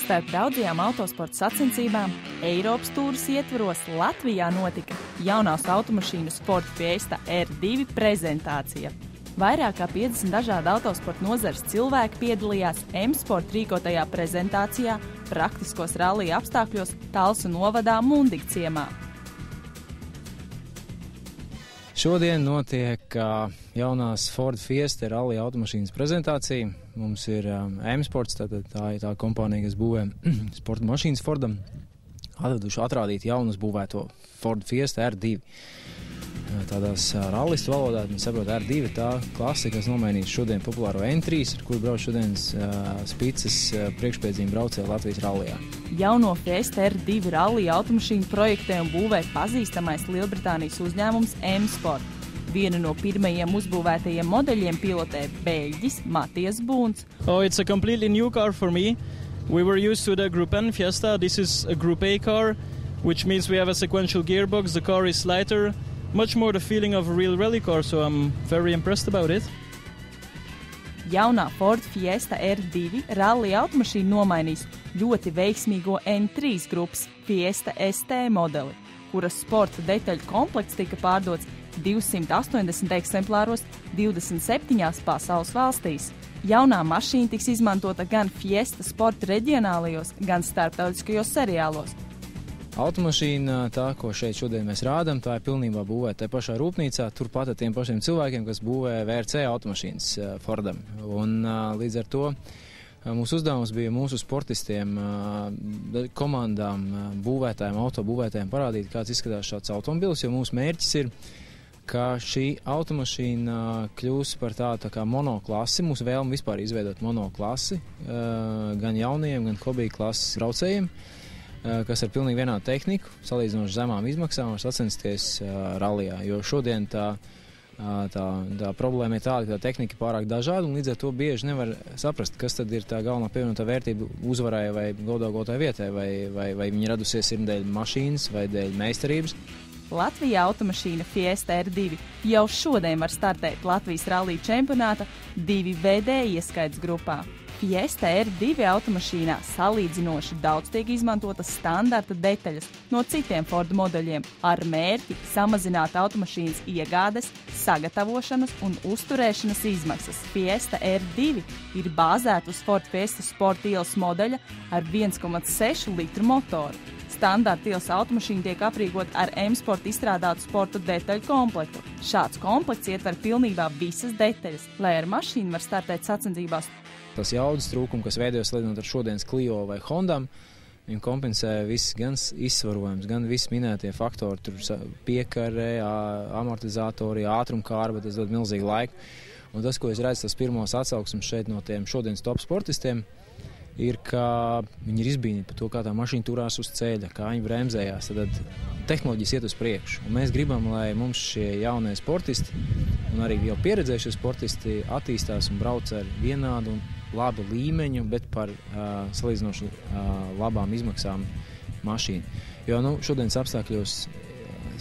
Starp daudzajām autosporta sacensībām Eiropas tūres ietvaros Latvijā notika jaunās automašīnas Ford Fiesta R2 prezentācija. Vairāk kā 50 dažādu autosporta nozares cilvēki piedalījās M-Sport rīkotajā prezentācijā praktiskos rallija apstākļos Talsu novadā Mundigciemā. Šodien notiek jaunās Ford Fiesta rallija automašīnas prezentācija. Mums ir M-Sports, tā ir tā kompānija, kas būvē sporta mašīnas Fordam, atveduši atrādīt jaunu uzbūvēto Ford Fiesta R2. Tādās rallistu valodā, mēs saprotam, R2 ir tā klase, kas nomainīs šodien populāro N3, ar kuru brauc šodienas Spicas priekšpēdzīņu braucēju Latvijas rallijā. Jauno Fiesta R2 rallija automašīnu projektē un būvē pazīstamais Lielbritānijas uzņēmums M-Sport. Vienu no pirmajiem uzbūvētajiem modeļiem pilotē beļģis Matijas Būns. It's a completely new car for me. We were used to the Group N Fiesta. This is a Group A car, which means we have a sequential gearbox. The car is lighter. Much more the feeling of a real rally car, so I'm very impressed about it. Jaunā Ford Fiesta R2 rallija automašīna nomainīs ļoti veiksmīgo N3 grupas Fiesta ST modeli, kuras sporta detaļu komplekts tika pārdots 280 eksemplāros 27 pasaules valstīs. Jaunā mašīna tiks izmantota gan Fiesta sporta reģionālajos, gan starptautiskajos seriālos. Automašīna, tā, ko šeit šodien mēs rādām, tā ir pilnībā būvēta tajā pašā rūpnīcā, turpat ar tiem pašiem cilvēkiem, kas būvē VRC automašīnas Fordam. Un līdz ar to mūsu uzdevums bija mūsu sportistiem, komandām, būvētājiem, autobūvētājiem parādīt, kāds izskatās šāds automobilis, jo mūsu mērķis ir, ka šī automašīna kļūs par tādu kā monoklasi. Mūsu vēlme vispār izveidot monoklasi gan jaunajiem, gan hobija klases braucējiem, kas ar pilnīgi vienādu tehniku, salīdzinoši zemām izmaksām, var sacensties rallijā. Jo šodien tā problēma ir tāda, ka tā tehnika ir pārāk dažāda, un līdz ar to bieži nevar saprast, kas tad ir tā galvenā pievienotā vērtība uzvarai vai godāgotai vietai, vai viņa radusies ir dēļ mašīnas vai dēļ meistarības. Latvijā automašīna Fiesta R2 jau šodien var startēt Latvijas rallija čempionāta 2VD ieskaits grupā. Fiesta R2 automašīnā salīdzinoši daudz tiek izmantotas standarta detaļas no citiem Ford modeļiem ar mērķi samazināt automašīnas iegādes, sagatavošanas un uzturēšanas izmaksas. Fiesta R2 ir bāzēta uz Ford Fiesta sporta ielas modeļa ar 1,6 litru motoru. Standarta ielas automašīna tiek aprīkota ar M-Sport izstrādātu sporta detaļu komplektu. Šāds komplekts ietver pilnībā visas detaļas, lai ar mašīnu var startēt sacensībās. Tas jaudas trūkums, kas veidojas salīdzinot ar šodienas Clio vai Hondam, viņi kompensē viss gan izsvarojums, gan visi minētie faktori, tur piekarē, amortizatori, ātrumkārba, tas dod milzīgu laiku. Un tas, ko es redzu, tas pirmos atsauksmes šeit no tiem šodienas top sportistiem, ir, ka viņi ir izbrīnīti par to, kā tā mašīna turās uz ceļa, kā viņi bremzējās. Tad tehnoloģijas iet uz priekšu. Un mēs gribam, lai mums šie jaunie sportisti un arī jau pieredzējušie sportisti attīstās un brauc ar vienādu un labu līmeņu, bet par salīdzinoši labām izmaksām mašīnu. Jo šodienas apstākļos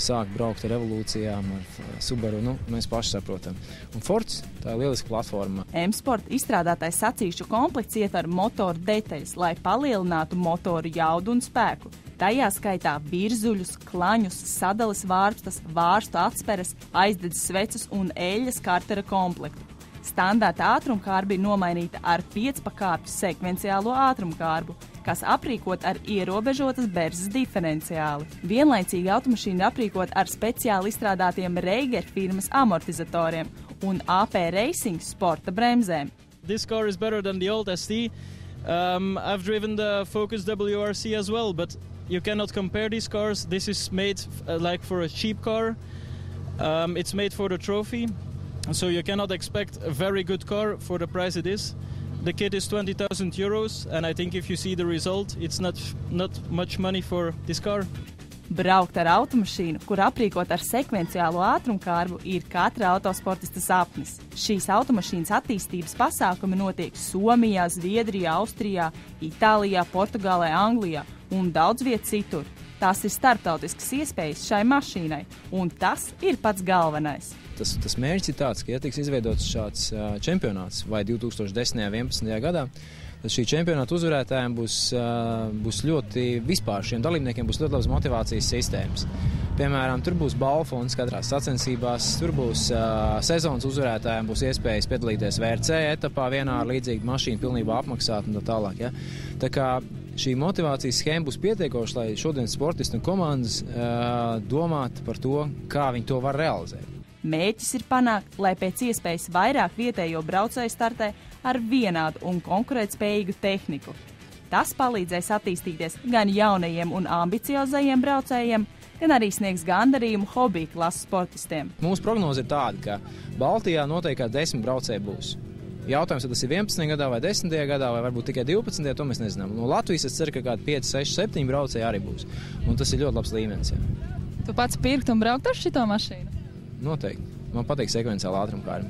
sāk braukt ar revolūcijām, ar Subaru, mēs paši saprotam. Un Fords, tā ir lieliska platforma. M-Sport izstrādātais sacīkšu komplekts ietver motoru detaļas, lai palielinātu motoru jaudu un spēku. Tajā skaitā virzuļus, klaņus, sadales vārpstas, vārstu atsperes, aizdedzes sveces un eļļas kartera komplektu. Standarta ātrumkārba ir nomainīta ar 5-pakāpju sekvenciālo ātrumkārbu, kas aprīkot ar ierobežotas berzes diferenciāli. Vienlaicīgi automašīna ir aprīkot ar speciāli izstrādātiem Reiger firmas amortizatoriem un AP Racing sporta bremzēm. This car is better than the old ST. I've driven the Focus WRC as well, but you cannot compare these cars. This is made like for a cheap car. It's made for the trophy. So you cannot expect a very good car for the price it is. The kit is 20,000 euros, and I think if you see the result, it's not much money for this car. Braukt ar automašīnu, kur aprīkot ar sekvenciālo ātrumkārbu, ir katra autosportista sapnis. Šīs automašīnas attīstības pasākumi notiek Somijā, Zviedrijā, Austrijā, Itālijā, Portugālē, Anglijā un daudz viet citur. Tās ir starptautiskas iespējas šai mašīnai, un tas ir pats galvenais. Tas mērķis ir tāds, ka, ja tiks izveidots šāds čempionāts vai 2010. 11. gadā, šī čempionāta uzvarētājiem būs ļoti, vispār šiem dalībniekiem būs ļoti labas motivācijas sistēmas. Piemēram, tur būs balvu fonds katrās sacensībās, tur būs sezonas uzvarētājiem būs iespējas piedalīties VRC etapā vienā ar līdzīgu mašīnu pilnībā apmaksāt un tā tālāk. Ja? Tā kā šī motivācijas schēma būs pietiekoša, lai šodien sportisti un komandas domātu par to, kā viņi to var realizēt. Mērķis ir panākt, lai pēc iespējas vairāk vietējo braucēju startē ar vienādu un konkurētspējīgu tehniku. Tas palīdzēs attīstīties gan jaunajiem un ambiciozajiem braucējiem, gan arī sniegs gandarījumu hobiju klases sportistiem. Mūsu prognoze ir tāda, ka Baltijā noteikti 10 braucēji būs. Jautājums, vai tas ir 11. gadā vai 10. gadā, vai varbūt tikai 12. to mēs nezinām. No Latvijas es ceru, ka kādi 5, 6, 7 braucēji arī būs. Un tas ir ļoti labs līmenis. Jā. Tu pats pirkt un braukt ar šito mašīnu? Noteikti. Man patīk sekvenciāli ātrumkāri.